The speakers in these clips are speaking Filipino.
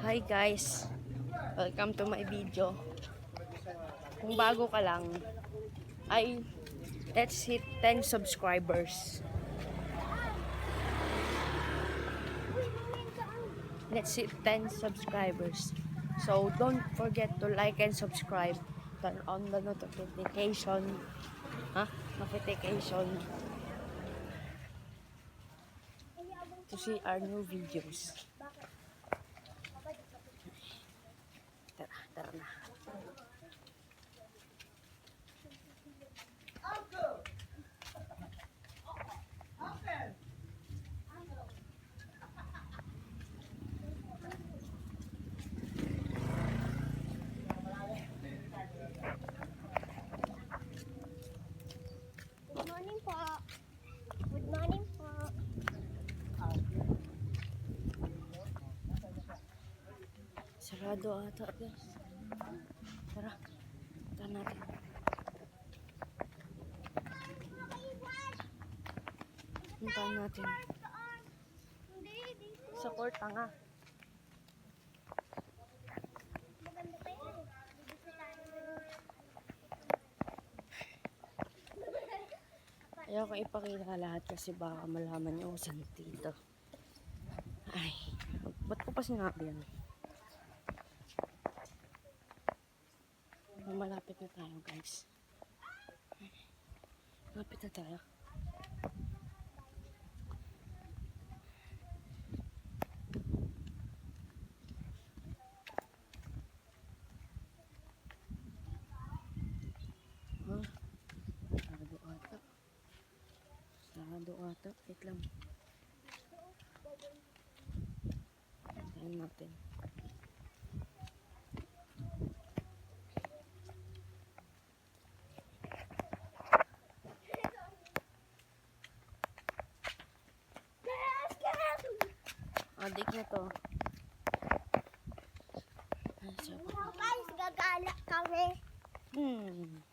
Hi guys, welcome to my video. Kung bago ka lang, ay let's hit 10 subscribers. Let's hit 10 subscribers. So don't forget to like and subscribe. Turn on the notification. Notification to see our new videos. Tara na. Good morning po. Good morning po. Sarado ata guys. Tara, punta natin. Punta natin. Hindi, dito. Sa court nga. Maganda pa yun. Bibisitahin mo yun. Ayaw ko ipakita lahat kasi baka malaman niyo kung saan dito. Ay, ba't ko pa sinabi yan? Malapit na tayo guys. Malapit na tayo. Sarado ata. Sarado ata. Wait lang. Tayo natin. Adik na to. Ay, sabi. Guys, gagala kami.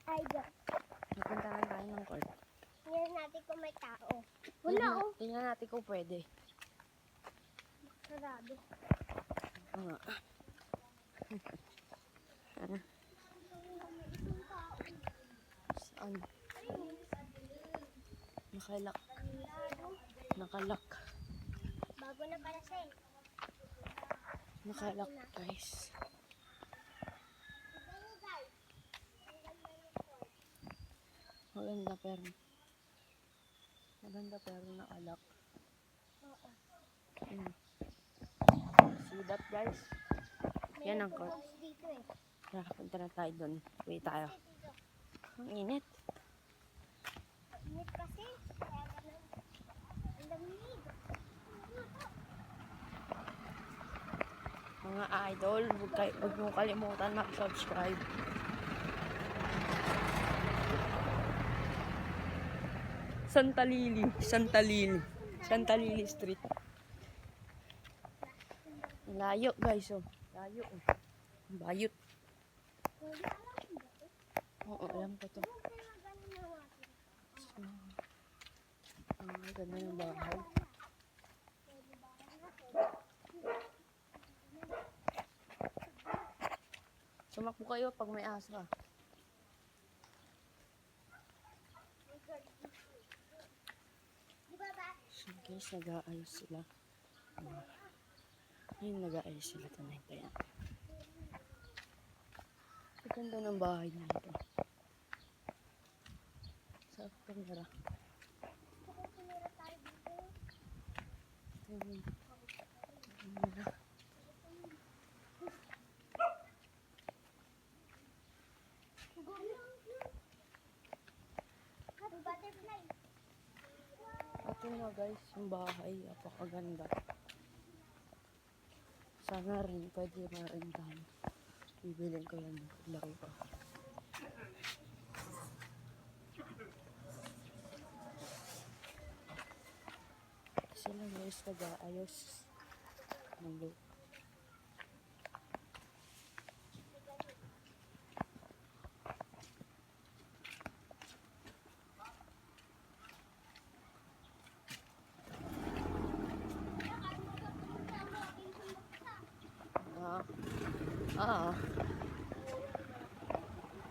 Ay, Napuntahan tayo ng court. tingnan natin kung may tao. Wala oh. Tingnan natin kung pwede. Sarado. Nga. Saan? Nakalak. Nakalak. Bago na pala siya eh. Nakalak guys. Maganda pero nakalak. Oo. See that guys? Yan ang court. House dito eh. Tara, punta na tayo doon. Wait tayo. Ang init. Init kasi. Kaya ganun. Ang lamig. Mga idol, huwag mo kalimutan mag-subscribe. Santa Lili Street. Layo guys, oh. Layo, oh. Bayot. Oo, alam ko to. Ganda ng bahay. Sumakbo kayo pag may asa. So guys, nag-aayos sila. Ayun, nag-aayos sila. Tanay tayo. Ang ganda ng bahay na ito. Sa camera. Camera. Butterfly. Ito na guys, yung bahay. Napakaganda. Sana rin, pwede ma-rentahan. Bibilin ko yan. Laki ko. Sila guys, nag-aayos ng look.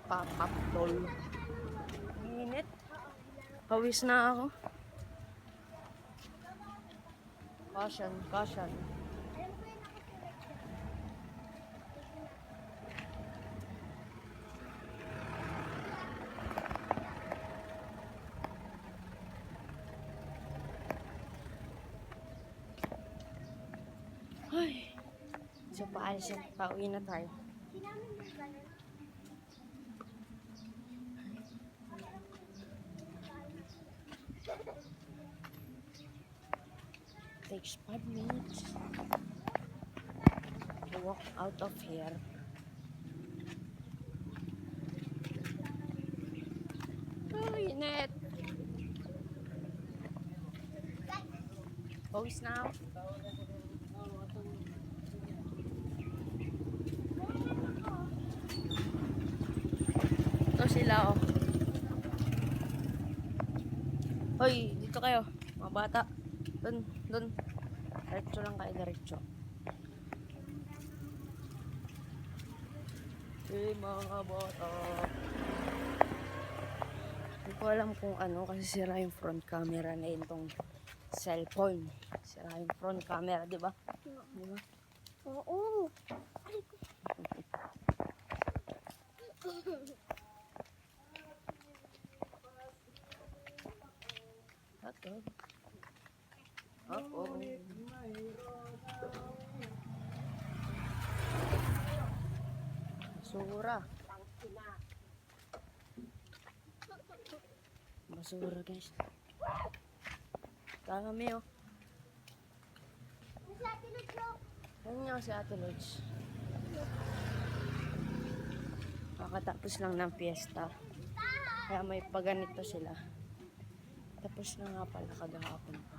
Papaptol. Init. Pawis na ako. Caution, caution. Ay. So, paalis na. Pauwi na tayo. Sinamin mo ba nun? Takes 5 minutes to walk out of here. Oh, init. Pawis na ako. Ito sila, oh. Hoy, dito kayo, mga bata. Dun. Diretso lang kayo, diretso. Mga bata. Hindi ko alam kung ano, kasi sira yung front camera na itong cellphone. Sira yung front camera, di ba? Diba? Oo. Ay, ko. Hotdog. Hotdog. Basura. Basura, guys. Kami, oh. Ang sabi ng joke. Ano nga si Ate Lods? Kakatapos lang ng fiesta. Kaya may paganito sila. Tapos na nga pala kagahapon pa.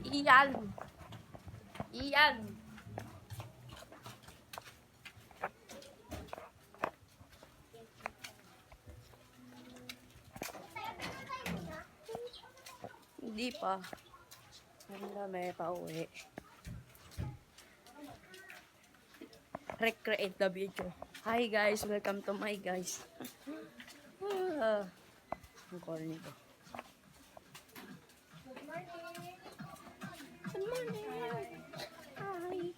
Iyan! Iyan! Hindi pa. Handa may pauwi. Recreate the video. Hi guys, welcome to my guys. Ang corny ko. Good morning. Hi.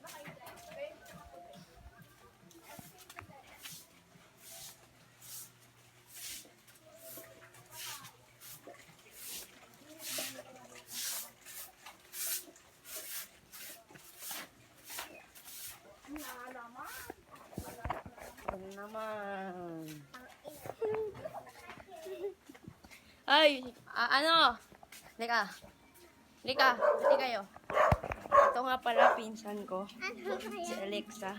Ano naman? Ay, ano? Lika. Lika, hindi kayo. Ito nga pala pinsan ko. Ano Si kaya? Alexa.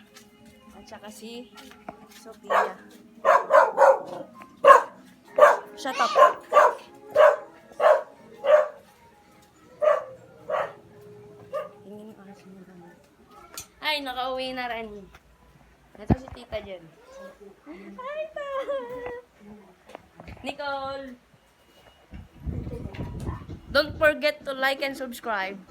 At saka si Sophia. Shut up. Tingin ka kasi naman. Ay, nakauwi na rin. Ito si tita dyan. Hi, ta! Nicole! Don't forget to like and subscribe.